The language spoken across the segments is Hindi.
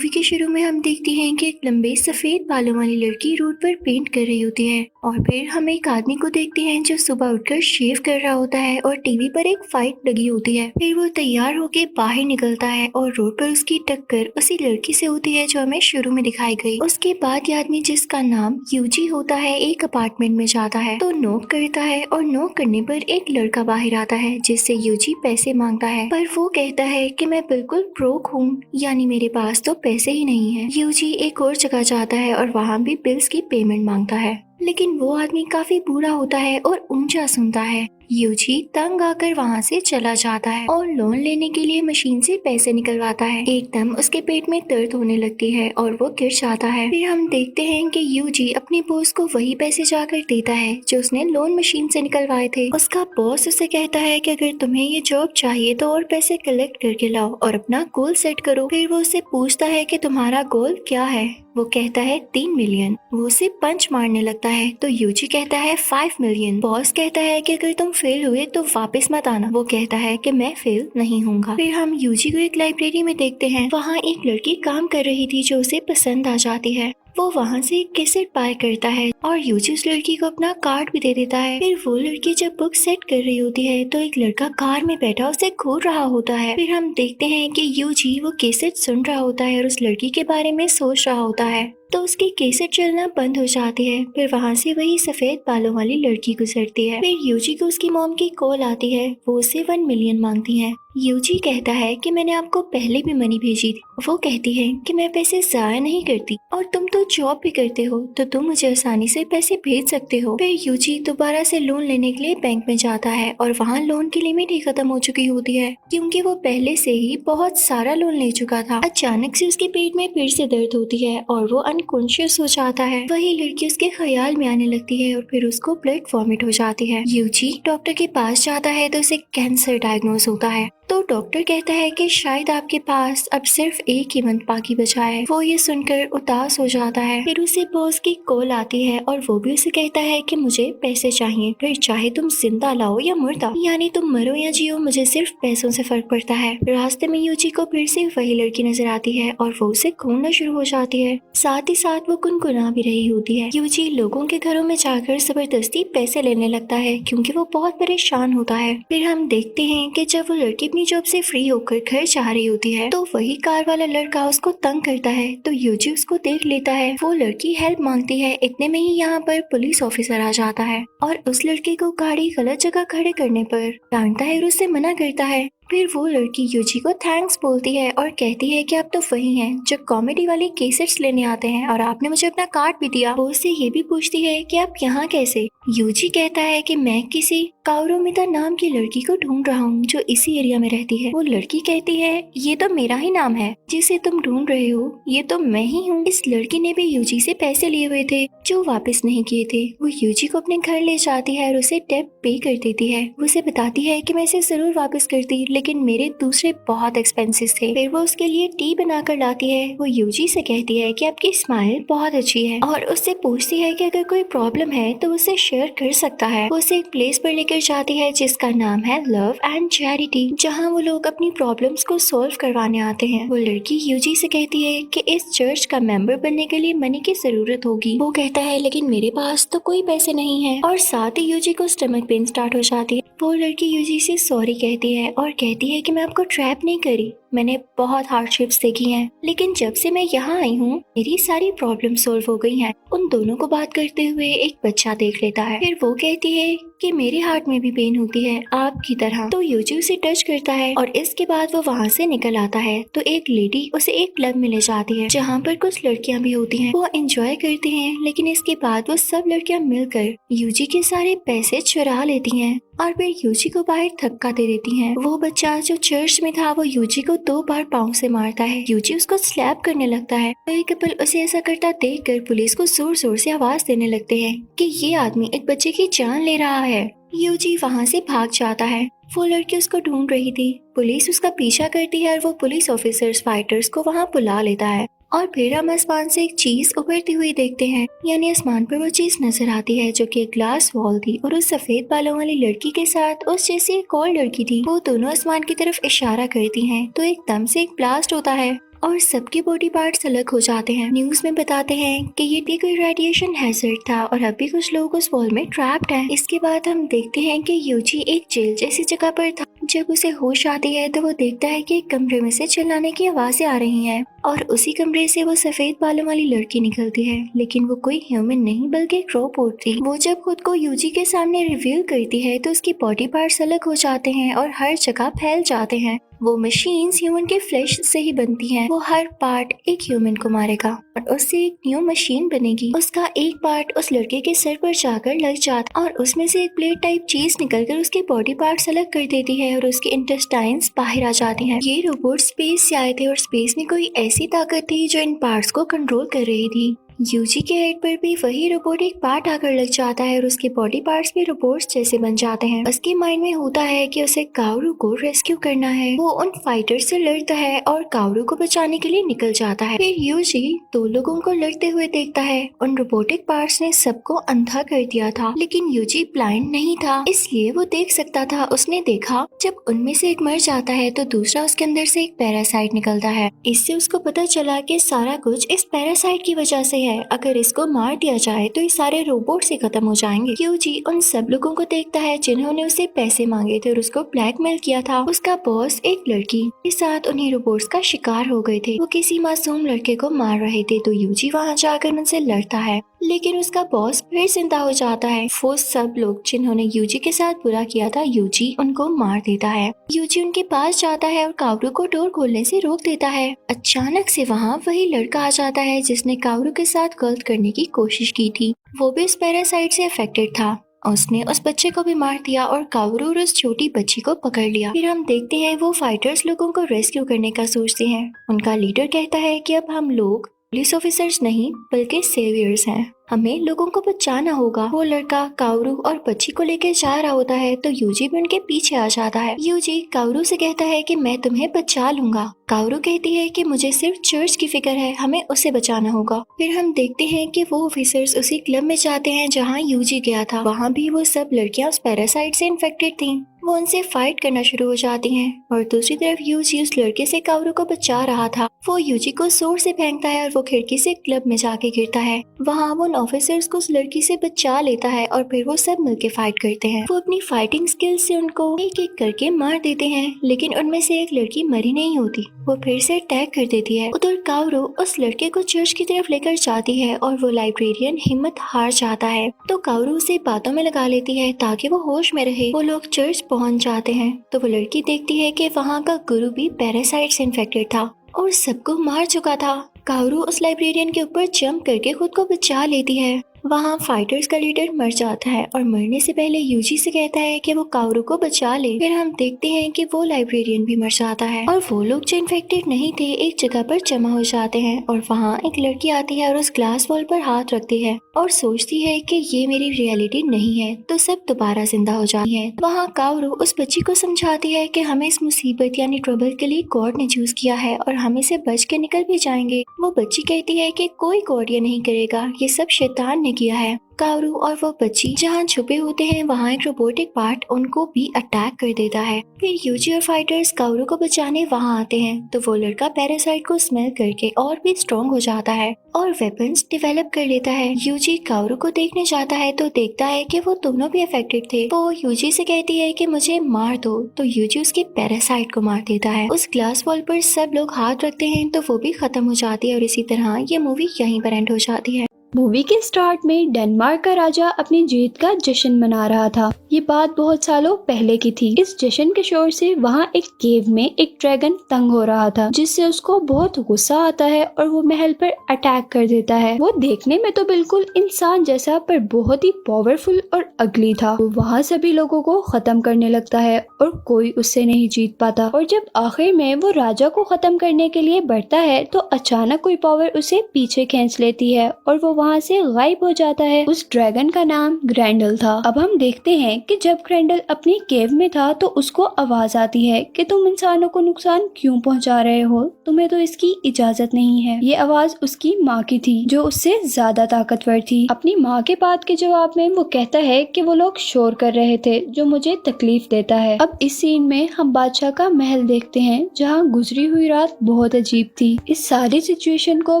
मूवी के शुरू में हम देखते हैं कि एक लंबे सफेद बालों वाली लड़की रोड पर पेंट कर रही होती है और फिर हम एक आदमी को देखते हैं जो सुबह उठकर शेव कर रहा होता है और टीवी पर एक फाइट लगी होती है। फिर वो तैयार होके बाहर निकलता है और रोड पर उसकी टक्कर उसी लड़की से होती है जो हमें शुरू में दिखाई गई। उसके बाद ये आदमी, जिसका नाम यूजी होता है, एक अपार्टमेंट में जाता है तो नॉक करता है और नॉक करने पर एक लड़का बाहर आता है जिससे यूजी पैसे मांगता है, पर वो कहता है कि मैं बिल्कुल ब्रोक हूँ, यानी मेरे पास तो पैसे ही नहीं है। यूजी एक और जगह जाता है और वहाँ भी बिल्स की पेमेंट मांगता है, लेकिन वो आदमी काफी बूढ़ा होता है और ऊंचा सुनता है। यूजी तंग आकर वहाँ से चला जाता है और लोन लेने के लिए मशीन से पैसे निकलवाता है। एकदम उसके पेट में दर्द होने लगती है और वो गिर जाता है। फिर हम देखते हैं कि यूजी अपने बॉस को वही पैसे जाकर देता है जो उसने लोन मशीन से निकलवाए थे। उसका बॉस उसे कहता है कि अगर तुम्हें ये जॉब चाहिए तो और पैसे कलेक्ट करके लाओ और अपना गोल सेट करो। फिर वो उससे पूछता है कि तुम्हारा गोल क्या है। वो कहता है 3 मिलियन। वो उसे पंच मारने लगता है तो यूजी कहता है 5 मिलियन। बॉस कहता है कि अगर तुम फेल हुए तो वापस मत आना। वो कहता है कि मैं फेल नहीं होऊंगा। फिर हम यूजी को एक लाइब्रेरी में देखते हैं। वहाँ एक लड़की काम कर रही थी जो उसे पसंद आ जाती है। वो वहाँ से एक कैसेट बाय करता है और यूजी उस लड़की को अपना कार्ड भी दे देता है। फिर वो लड़की जब बुक सेट कर रही होती है तो एक लड़का कार में बैठा उसे घूर रहा होता है। फिर हम देखते हैं कि यूजी वो कैसेट सुन रहा होता है और उस लड़की के बारे में सोच रहा होता है, तो उसकी कैसेट चलना बंद हो जाती है। फिर वहाँ से वही सफेद बालों वाली लड़की गुजरती है। फिर यूजी को उसकी मॉम की कॉल आती है। वो उसे 1 मिलियन मांगती है। यूजी कहता है कि मैंने आपको पहले भी मनी भेजी थी। वो कहती है कि मैं पैसे जाया नहीं करती और तुम तो जॉब भी करते हो तो तुम मुझे आसानी से पैसे भेज सकते हो। फिर यूजी दोबारा से लोन लेने के लिए बैंक में जाता है और वहाँ लोन की लिमिट ही खत्म हो चुकी होती है क्योंकि वो पहले से ही बहुत सारा लोन ले चुका था। अचानक से उसके पेट में फिर से दर्द होती है और वो अनकॉन्शियस हो जाता है। वही लड़की उसके ख्याल में आने लगती है और फिर उसको ब्लड वॉमिट हो जाती है। यूजी डॉक्टर के पास जाता है तो उसे कैंसर डायग्नोज होता है। तो डॉक्टर कहता है कि शायद आपके पास अब सिर्फ एक ही मंथ बाकी बचा है। वो ये सुनकर उदास हो जाता है। फिर उसे बॉस की कॉल आती है और वो भी उसे कहता है कि मुझे पैसे चाहिए, फिर चाहे तुम जिंदा लाओ या मुर्दा, यानी तुम मरो या जियो, मुझे सिर्फ पैसों से फर्क पड़ता है। रास्ते में यूजी को फिर से वही लड़की नजर आती है और वो उसे घूरना शुरू हो जाती है। साथ ही साथ वो गुनगुना भी रही होती है। यूजी लोगों के घरों में जाकर जबरदस्ती पैसे लेने लगता है क्योंकि वो बहुत परेशान होता है। फिर हम देखते हैं कि जब वो लड़की अपनी जॉब से फ्री होकर घर जा रही होती है तो वही कार वाला लड़का उसको तंग करता है तो यूजी उसको देख लेता है। वो लड़की हेल्प मांगती है। इतने में ही यहाँ पर पुलिस ऑफिसर आ जाता है और उस लड़के को गाड़ी गलत जगह खड़े करने पर डांटता है और उससे मना करता है। फिर वो लड़की यूजी को थैंक्स बोलती है और कहती है कि आप तो वही हैं जो कॉमेडी वाली केसेट्स लेने आते हैं और आपने मुझे अपना कार्ड भी दिया। वो उससे ये भी पूछती है कि आप यहाँ कैसे। यूजी कहता है कि मैं किसी काउरोमिता नाम की लड़की को ढूंढ रहा हूँ जो इसी एरिया में रहती है। वो लड़की कहती है ये तो मेरा ही नाम है जिसे तुम ढूंढ रहे हो, ये तो मैं ही हूँ। इस लड़की ने भी यूजी से पैसे लिए हुए थे जो वापस नहीं किए थे। वो यूजी को अपने घर ले जाती है और उसे डेब्ट पे कर देती है। वो उसे बताती है कि मैं इसे जरूर वापस करती, लेकिन मेरे दूसरे बहुत एक्सपेंसेस थे। फिर वो उसके लिए टी बनाकर लाती है। वो यूजी से कहती है कि आपकी स्माइल बहुत अच्छी है और उससे पूछती है कि अगर कोई प्रॉब्लम है तो उसे शेयर कर सकता है। वो उसे एक प्लेस पर लेकर जाती है जिसका नाम है लव एंड चैरिटी, जहाँ वो लोग अपनी प्रॉब्लम्स को सॉल्व करवाने आते हैं। वो लड़की यूजी से कहती है कि इस चर्च का मेंबर बनने के लिए मनी की जरूरत होगी। वो कहता है लेकिन मेरे पास तो कोई पैसे नहीं है और साथ ही यूजी को स्टमक पेन स्टार्ट हो जाती है। वो लड़की यूजी से सॉरी कहती है और कहती है कि मैं आपको ट्रैप नहीं करी, मैंने बहुत हार्डशिप्स देखी हैं, लेकिन जब से मैं यहाँ आई हूँ मेरी सारी प्रॉब्लम सॉल्व हो गई हैं। उन दोनों को बात करते हुए एक बच्चा देख लेता है। फिर वो कहती है कि मेरे हार्ट में भी पेन होती है आपकी तरह। तो यूजी उसे टच करता है और इसके बाद वो वहाँ से निकल आता है तो एक लेडी उसे एक क्लब में ले जाती है जहाँ पर कुछ लड़कियाँ भी होती हैं। वो एंजॉय करती हैं, लेकिन इसके बाद वो सब लड़कियाँ मिलकर यूजी के सारे पैसे चुरा लेती हैं और फिर यूजी को बाहर धक्का दे देती हैं। वो बच्चा जो चर्च में था वो यूजी को 2 बार पाँव से मारता है। यूजी उसको स्लैप करने लगता है। कई कपल उसे ऐसा करता देखकर पुलिस को जोर जोर से आवाज देने लगते हैं कि ये आदमी एक बच्चे की जान ले रहा है। यूजी वहाँ से भाग जाता है। वो लड़की उसको ढूंढ रही थी। पुलिस उसका पीछा करती है और वो पुलिस ऑफिसर्स फाइटर्स को वहाँ बुला लेता है और फिर हम आसमान से एक चीज उभरती हुई देखते हैं। यानी आसमान पर वो चीज नजर आती है जो कि एक ग्लास वॉल थी और उस सफेद बालों वाली लड़की के साथ उस जैसी एक और लड़की थी। वो दोनों आसमान की तरफ इशारा करती हैं तो एकदम से एक ब्लास्ट होता है और सबके बॉडी पार्ट्स अलग हो जाते हैं। न्यूज में बताते हैं कि ये भी कोई रेडिएशन हैजर्ड था और अभी कुछ लोग उस वॉल में ट्रैप्ड हैं। इसके बाद हम देखते हैं कि यूजी एक जेल जैसी जगह पर था। जब उसे होश आती है तो वो देखता है कि एक कमरे में से चिल्लाने की आवाजें आ रही हैं और उसी कमरे से वो सफेद बालों वाली लड़की निकलती है, लेकिन वो कोई ह्यूमन नहीं बल्कि एक रोबोट थी। वो जब खुद को यूजी के सामने रिवील करती है तो उसकी बॉडी पार्ट्स अलग हो जाते हैं और हर जगह फैल जाते हैं। वो मशीन्स ह्यूमन के फ्लैश से ही बनती हैं। वो हर पार्ट एक ह्यूमन को मारेगा और उससे एक न्यू मशीन बनेगी। उसका एक पार्ट उस लड़के के सर पर जाकर लग जाता और उसमें से एक प्लेट टाइप चीज निकलकर उसके बॉडी पार्ट्स अलग कर देती है और उसके इंटेस्टाइन्स बाहर आ जाती हैं। ये रोबोट स्पेस से आए थे और स्पेस में कोई ऐसी ताकत थी जो इन पार्ट्स को कंट्रोल कर रही थी। यूजी के हेड पर भी वही रोबोटिक पार्ट आकर लग जाता है और उसके बॉडी पार्ट्स भी रोबोट्स जैसे बन जाते हैं। उसके माइंड में होता है कि उसे कावरू को रेस्क्यू करना है। वो उन फाइटर्स से लड़ता है और कावरू को बचाने के लिए निकल जाता है। फिर यूजी दो लोगों को लड़ते हुए देखता है। उन रोबोटिक पार्ट्स ने सबको अंधा कर दिया था, लेकिन यूजी ब्लाइंड नहीं था, इसलिए वो देख सकता था। उसने देखा जब उनमें से एक मर जाता है तो दूसरा उसके अंदर से एक पैरासाइट निकलता है। इससे उसको पता चला कि सारा कुछ इस पैरासाइट की वजह से है। अगर इसको मार दिया जाए तो ये सारे रोबोट से खत्म हो जाएंगे। यूजी उन सब लोगों को देखता है जिन्होंने उसे पैसे मांगे थे और उसको ब्लैकमेल किया था। उसका बॉस एक लड़की के साथ उन्हीं रोबोट्स का शिकार हो गए थे। वो किसी मासूम लड़के को मार रहे थे तो यूजी वहाँ जाकर उनसे लड़ता है, लेकिन उसका बॉस फिर जिंदा हो जाता है। वो सब लोग जिन्होंने यूजी के साथ बुरा किया था, यूजी उनको मार देता है। यूजी उनके पास जाता है और कावरू को डोर खोलने से रोक देता है। अचानक से वहाँ वही लड़का आ जाता है जिसने कावरू के साथ गलत करने की कोशिश की थी। वो भी इस पैरासाइट से अफेक्टेड था। उसने उस बच्चे को भी मार दिया और कावरू और उस छोटी बच्ची को पकड़ लिया। फिर हम देखते हैं वो फाइटर्स लोगों को रेस्क्यू करने का सोचते हैं। उनका लीडर कहता है कि अब हम लोग पुलिस ऑफिसर्स नहीं बल्कि सेवियर्स हैं, हमें लोगों को बचाना होगा। वो लड़का कावरू और बच्ची को लेकर जा रहा होता है तो यूजी भी उनके पीछे आ जाता है। यूजी कावरू से कहता है कि मैं तुम्हें बचा लूंगा। कावरू कहती है कि मुझे सिर्फ चर्च की फिक्र है, हमें उसे बचाना होगा। फिर हम देखते हैं कि वो ऑफिसर्स उसी क्लब में जाते हैं जहाँ यूजी गया था। वहाँ भी वो सब लड़कियां उस पैरासाइट से इन्फेक्टेड थीं। वो उनसे फाइट करना शुरू हो जाती हैं और दूसरी तरफ यूजी उस लड़के से कावरू को बचा रहा था। वो यूजी को जोर से फेंकता है और वो खिड़की से क्लब में जाके गिरता है। वहाँ वो ऑफिसर्स को उस लड़की से बचा लेता है और फिर वो सब मिलके फाइट करते हैं। वो अपनी फाइटिंग स्किल से उनको एक एक करके मार देते हैं, लेकिन उनमें से एक लड़की मरी नहीं होती। वो फिर से अटैक कर देती है। उधर कावरू उस लड़के को चर्च की तरफ लेकर जाती है और वो लाइब्रेरियन हिम्मत हार जाता है तो कावरू उसे बातों में लगा लेती है ताकि वो होश में रहे। वो लोग चर्च पहुंच जाते हैं तो वो लड़की देखती है कि वहाँ का गुरु भी पैरासाइट से इन्फेक्टेड था और सबको मार चुका था। कावरू उस लाइब्रेरियन के ऊपर जंप करके खुद को बचा लेती है। वहाँ फाइटर्स का लीडर मर जाता है और मरने से पहले यूजी से कहता है कि वो कावरू को बचा ले। फिर हम देखते हैं कि वो लाइब्रेरियन भी मर जाता है और वो लोग जो इन्फेक्टेड नहीं थे एक जगह पर जमा हो जाते हैं और वहाँ एक लड़की आती है और उस ग्लास वॉल पर हाथ रखती है और सोचती है कि ये मेरी रियलिटी नहीं है, तो सब दोबारा जिंदा हो जाती है। वहाँ कावरू उस बच्ची को समझाती है कि हमें इस मुसीबत यानी ट्रबल के लिए गॉड ने चूज किया है और हम इसे बच के निकल भी जाएंगे। वो बच्ची कहती है कि कोई गॉड ये नहीं करेगा, ये सब शैतान ने किया है। कावरू और वो बच्ची जहाँ छुपे होते हैं वहाँ एक रोबोटिक पार्ट उनको भी अटैक कर देता है। फिर यूजी और फाइटर्स कावरू को बचाने वहाँ आते हैं तो वो लड़का पैरासाइट को स्मेल करके और भी स्ट्रॉन्ग हो जाता है और वेपन्स डेवलप कर लेता है। यूजी कावरू को देखने जाता है तो देखता है कि वो दोनों भी अफेक्टेड थे। वो यूजी से कहती है कि मुझे मार दो तो यूजी उसके पैरासाइट को मार देता है। उस ग्लास वॉल पर सब लोग हाथ रखते हैं तो वो भी खत्म हो जाती है और इसी तरह ये मूवी यहीं पर एंड हो जाती है। मूवी के स्टार्ट में डेनमार्क का राजा अपनी जीत का जश्न मना रहा था। ये बात बहुत सालों पहले की थी। इस जश्न के शोर से वहाँ एक केव में एक ड्रैगन तंग हो रहा था, जिससे उसको बहुत गुस्सा आता है और वो महल पर अटैक कर देता है। वो देखने में तो बिल्कुल इंसान जैसा पर बहुत ही पावरफुल और अगली था। वो वहाँ सभी लोगों को खत्म करने लगता है और कोई उससे नहीं जीत पाता। और जब आखिर में वो राजा को खत्म करने के लिए बढ़ता है तो अचानक कोई पावर उसे पीछे खींच लेती है और वो वहाँ से गायब हो जाता है। उस ड्रैगन का नाम ग्रैंडल था। अब हम देखते हैं कि जब ग्रैंडल अपनी केव में था तो उसको आवाज आती है कि तुम इंसानों को नुकसान क्यों पहुंचा रहे हो, तुम्हें तो इसकी इजाजत नहीं है। ये आवाज उसकी माँ की थी जो उससे ज्यादा ताकतवर थी। अपनी माँ के बात के जवाब में वो कहता है कि वो लोग शोर कर रहे थे जो मुझे तकलीफ देता है। अब इस सीन में हम बादशाह का महल देखते हैं जहाँ गुजरी हुई रात बहुत अजीब थी। इस सारी सिचुएशन को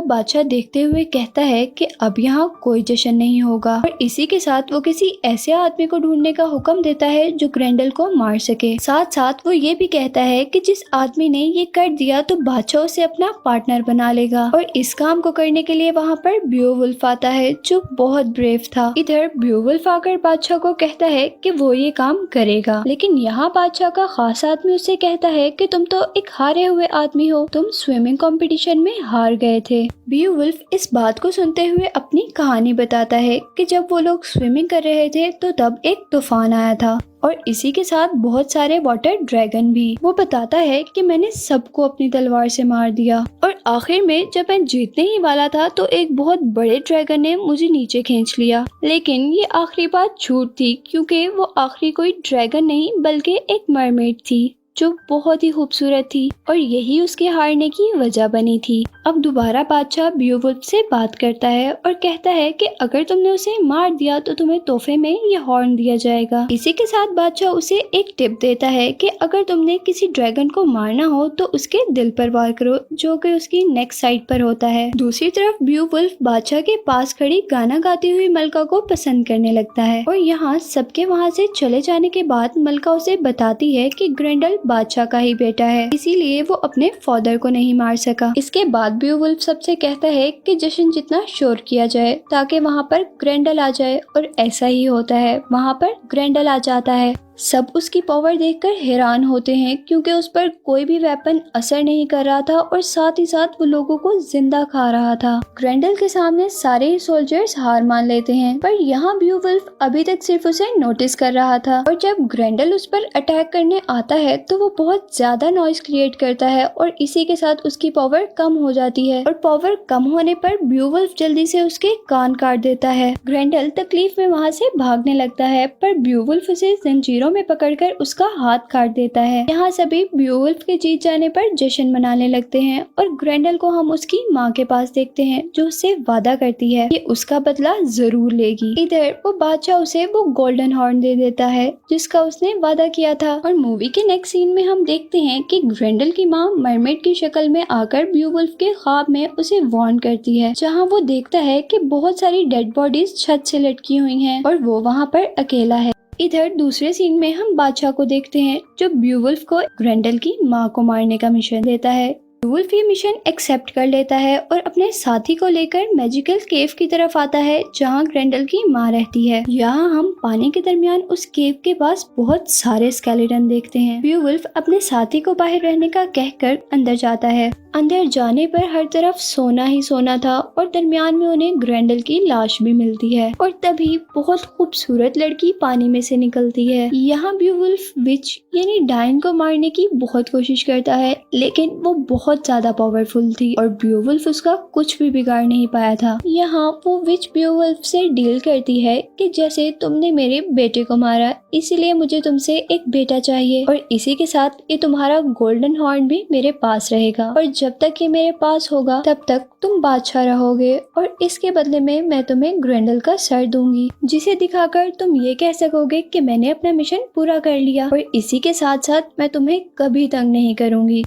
बादशाह देखते हुए कहता है कि अब यहाँ कोई जश्न नहीं होगा और इसी के साथ वो किसी ऐसे आदमी को ढूंढने का हुक्म देता है जो ग्रैंडल को मार सके। साथ साथ वो ये भी कहता है कि जिस आदमी ने ये कर दिया तो बादशाह उसे अपना पार्टनर बना लेगा और इस काम को करने के लिए वहाँ पर बियोवुल्फ आता है जो बहुत ब्रेव था। इधर बियोवुल्फ आकर बादशाह को कहता है कि वो ये काम करेगा, लेकिन यहाँ बादशाह का खास आदमी उससे कहता है कि तुम तो एक हारे हुए आदमी हो, तुम स्विमिंग कंपटीशन में हार गए थे। बियोवुल्फ इस बात को सुनते हुए अपनी कहानी बताता है कि जब वो लोग स्विमिंग कर रहे थे तो तब एक तूफान आया था और इसी के साथ बहुत सारे वाटर ड्रैगन भी। वो बताता है कि मैंने सबको अपनी तलवार से मार दिया और आखिर में जब मैं जीतने ही वाला था तो एक बहुत बड़े ड्रैगन ने मुझे नीचे खींच लिया। लेकिन ये आखिरी बात झूठ थी क्योंकि वो आखिरी कोई ड्रैगन नहीं बल्कि एक मरमेड थी जो बहुत ही खूबसूरत थी और यही उसके हारने की वजह बनी थी। अब दोबारा बादशाह बियोवुल्फ से बात करता है और कहता है कि अगर तुमने उसे मार दिया तो तुम्हें तोहफे में ये हॉर्न दिया जाएगा। इसी के साथ बादशाह उसे एक टिप देता है कि अगर तुमने किसी ड्रैगन को मारना हो तो उसके दिल पर वार करो जो कि उसकी नेक साइड पर होता है। दूसरी तरफ बियोवुल्फ बादशाह के पास खड़ी गाना गाती हुई मलका को पसंद करने लगता है और यहाँ सबके वहाँ से चले जाने के बाद मलका उसे बताती है कि ग्रैंडल बादशाह का ही बेटा है, इसीलिए वो अपने फादर को नहीं मार सका। इसके बाद बियोवुल्फ सबसे कहता है कि जश्न जितना शोर किया जाए ताकि वहाँ पर ग्रैंडल आ जाए और ऐसा ही होता है, वहाँ पर ग्रैंडल आ जाता है। सब उसकी पावर देखकर हैरान होते हैं क्योंकि उस पर कोई भी वेपन असर नहीं कर रहा था और साथ ही साथ वो लोगों को जिंदा खा रहा था। ग्रैंडल के सामने सारे ही सोल्जर्स हार मान लेते हैं पर यहाँ बियोवुल्फ अभी तक सिर्फ उसे नोटिस कर रहा था और जब ग्रैंडल उस पर अटैक करने आता है तो वो बहुत ज्यादा नॉइस क्रिएट करता है और इसी के साथ उसकी पावर कम हो जाती है और पावर कम होने पर बियोवुल्फ जल्दी से उसके कान काट देता है। ग्रैंडल तकलीफ में वहाँ से भागने लगता है पर बियोवुल्फ उसे जंजीरों में पकड़कर उसका हाथ काट देता है। यहाँ सभी बियोवुल्फ के जीत जाने पर जश्न मनाने लगते हैं और ग्रैंडल को हम उसकी माँ के पास देखते हैं जो उससे वादा करती है कि उसका बदला जरूर लेगी। इधर वो बादशाह उसे वो गोल्डन हॉर्न दे देता है जिसका उसने वादा किया था और मूवी के नेक्स्ट सीन में हम देखते हैं कि ग्रैंडल की माँ मरमेड की शक्ल में आकर बियोवुल्फ के ख्वाब में उसे वार्न करती है जहाँ वो देखता है कि बहुत सारी डेड बॉडीज छत से लटकी हुई हैं और वो वहाँ पर अकेला है। इधर दूसरे सीन में हम बादशाह को देखते हैं जो बियोवुल्फ को ग्रैंडल की माँ को मारने का मिशन देता है। बियोवुल्फ ये मिशन एक्सेप्ट कर लेता है और अपने साथी को लेकर मैजिकल केव की तरफ आता है जहाँ ग्रैंडल की माँ रहती है। यहाँ हम पानी के दरमियान उस केव के पास बहुत सारे स्केलेटन देखते हैं। बियोवुल्फ अपने साथी को बाहर रहने का कहकर अंदर जाता है। अंदर जाने पर हर तरफ सोना ही सोना था और दरमियान में उन्हें ग्रैंडल की लाश भी मिलती है और तभी बहुत खूबसूरत लड़की पानी में से निकलती है। यहाँ बियोवुल्फ विच यानी डायन को मारने की बहुत कोशिश करता है लेकिन वो बहुत ज्यादा पावरफुल थी और बियोवुल्फ उसका कुछ भी बिगाड़ नहीं पाया था। यहाँ वो विच बियोवुल्फ से डील करती है कि जैसे तुमने मेरे बेटे को मारा इसीलिए मुझे तुमसे एक बेटा चाहिए और इसी के साथ ये तुम्हारा गोल्डन हॉर्न भी मेरे पास रहेगा और जब तक ये मेरे पास होगा तब तक तुम बादशाह रहोगे और इसके बदले में मैं तुम्हें ग्रैंडल का सर दूंगी जिसे दिखाकर तुम ये कह सकोगे कि मैंने अपना मिशन पूरा कर लिया और इसी के साथ साथ मैं तुम्हें कभी तंग नहीं करूंगी।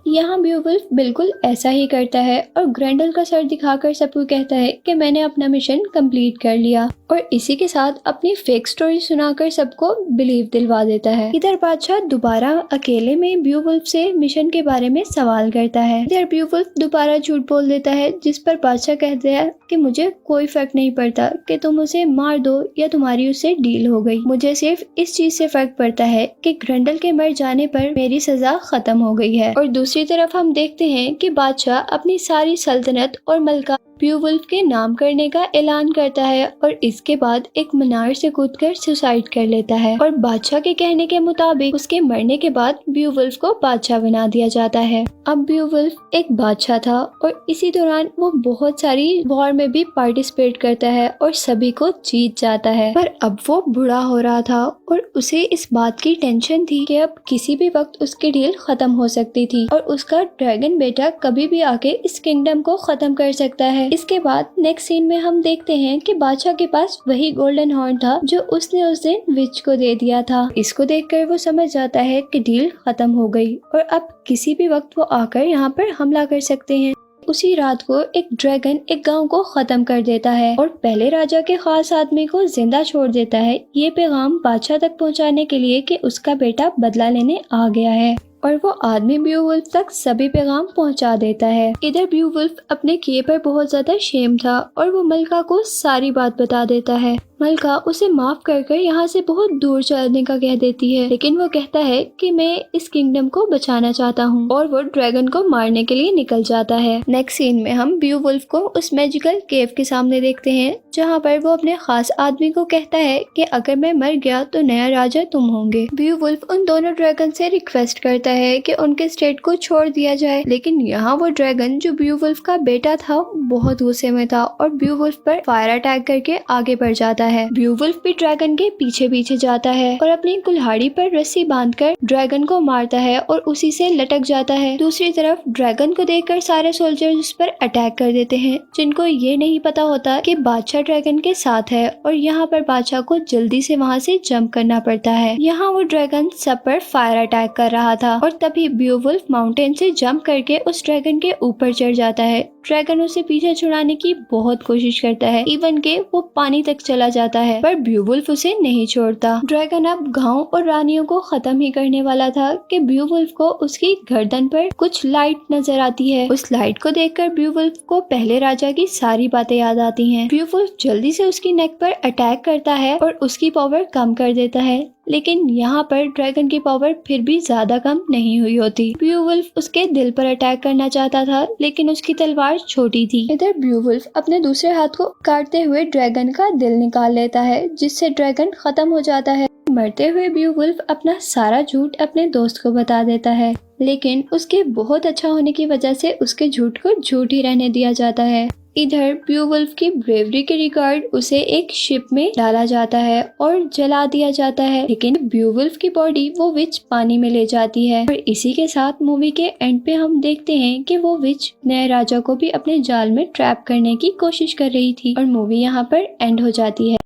यहाँ बियोवुल्फ बिल्कुल ऐसा ही करता है और ग्रैंडल का सर दिखाकर सबको कहता है कि मैंने अपना मिशन कंप्लीट कर लिया और इसी के साथ अपनी फेक स्टोरी सुनाकर सबको बिलीव दिलवा देता है। इधर बादशाह दोबारा अकेले में बियोवुल्फ से मिशन के बारे में सवाल करता है। इधर बियोवुल्फ दोबारा झूठ बोल देता है जिस पर बादशाह कहता है कि मुझे कोई फर्क नहीं पड़ता कि तुम उसे मार दो या तुम्हारी उससे डील हो गई, मुझे सिर्फ इस चीज से फर्क पड़ता है कि ग्रैंडल के मर जाने पर मेरी सजा खत्म हो गई है। और दूसरी तरफ हम देखते हैं कि बादशाह अपनी सारी सल्तनत और मलका ब्यूवुल्फ के नाम करने का ऐलान करता है और इसके बाद एक मीनार से कूदकर सुसाइड कर लेता है और बादशाह के कहने के मुताबिक उसके मरने के बाद ब्यूवुल्फ को बादशाह बना दिया जाता है। अब ब्यूवुल्फ एक बादशाह था और इसी दौरान वो बहुत सारी वॉर में भी पार्टिसिपेट करता है और सभी को जीत जाता है। पर अब वो बूढ़ा हो रहा था और उसे इस बात की टेंशन थी कि अब किसी भी वक्त उसकी डील खत्म हो सकती थी और उसका ड्रैगन बेटा कभी भी आके इस किंगडम को खत्म कर सकता है। इसके बाद नेक्स्ट सीन में हम देखते हैं कि बादशाह के पास वही गोल्डन हॉर्न था जो उसने उस दिन विच को दे दिया था। इसको देखकर वो समझ जाता है कि डील खत्म हो गई और अब किसी भी वक्त वो आकर यहाँ पर हमला कर सकते हैं। उसी रात को एक ड्रैगन एक गांव को खत्म कर देता है और पहले राजा के खास आदमी को जिंदा छोड़ देता है, ये पैगाम बादशाह तक पहुंचाने के लिए कि उसका बेटा बदला लेने आ गया है। और वो आदमी ब्यूवुल्फ तक सभी पैगाम पहुंचा देता है। इधर ब्यूवुल्फ अपने किए पर बहुत ज्यादा शेम था और वो मलका को सारी बात बता देता है। मलका उसे माफ कर यहाँ से बहुत दूर चलने का कह देती है, लेकिन वो कहता है कि मैं इस किंगडम को बचाना चाहता हूँ और वो ड्रैगन को मारने के लिए निकल जाता है। नेक्स्ट सीन में हम ब्यूवुल्फ को उस मैजिकल केव के सामने देखते हैं जहाँ पर वो अपने खास आदमी को कहता है कि अगर मैं मर गया तो नया राजा तुम होंगे। ब्यूवुल्फ उन दोनों ड्रैगन से रिक्वेस्ट करता है कि उनके स्टेट को छोड़ दिया जाए, लेकिन यहाँ वो ड्रैगन जो ब्यूवुल्फ का बेटा था बहुत गुस्से में था और ब्यूवुल्फ पर फायर अटैक करके आगे बढ़ जाता है। ब्यूवुल्फ भी ड्रैगन के पीछे पीछे जाता है और अपनी कुल्हाड़ी पर रस्सी बांधकर ड्रैगन को मारता है और उसी से लटक जाता है। दूसरी तरफ ड्रैगन को देखकर सारे सोल्जर्स उस पर अटैक कर देते हैं, जिनको ये नहीं पता होता कि बादशाह ड्रैगन के साथ है और यहाँ पर बादशाह को जल्दी से वहाँ से जंप करना पड़ता है। यहाँ वो ड्रैगन सब पर फायर अटैक कर रहा था और तभी ब्यूवुल्फ माउंटेन से जंप करके उस ड्रैगन के ऊपर चढ़ जाता है। ड्रैगन उसे पीछे छुड़ाने की बहुत कोशिश करता है, इवन के वो पानी तक चला जाता है, पर ब्यूवुल्फ उसे नहीं छोड़ता। ड्रैगन अब गांव और रानियों को खत्म ही करने वाला था कि ब्यूवुल्फ को उसकी गर्दन पर कुछ लाइट नजर आती है। उस लाइट को देखकर ब्यूवुल्फ को पहले राजा की सारी बातें याद आती हैं। ब्यूवुल्फ जल्दी से उसकी नेक पर अटैक करता है और उसकी पावर कम कर देता है, लेकिन यहाँ पर ड्रैगन की पावर फिर भी ज्यादा कम नहीं हुई होती। ब्यूवुल्फ उसके दिल पर अटैक करना चाहता था, लेकिन उसकी तलवार छोटी थी। इधर ब्यूवुल्फ अपने दूसरे हाथ को काटते हुए ड्रैगन का दिल निकाल लेता है, जिससे ड्रैगन खत्म हो जाता है। मरते हुए ब्यूवुल्फ अपना सारा झूठ अपने दोस्त को बता देता है, लेकिन उसके बहुत अच्छा होने की वजह से उसके झूठ को झूठ ही रहने दिया जाता है। इधर ब्यूवुल्फ की ब्रेवरी के रिकॉर्ड उसे एक शिप में डाला जाता है और जला दिया जाता है, लेकिन ब्यूवुल्फ की बॉडी वो विच पानी में ले जाती है। और इसी के साथ मूवी के एंड पे हम देखते हैं कि वो विच नए राजा को भी अपने जाल में ट्रैप करने की कोशिश कर रही थी और मूवी यहाँ पर एंड हो जाती है।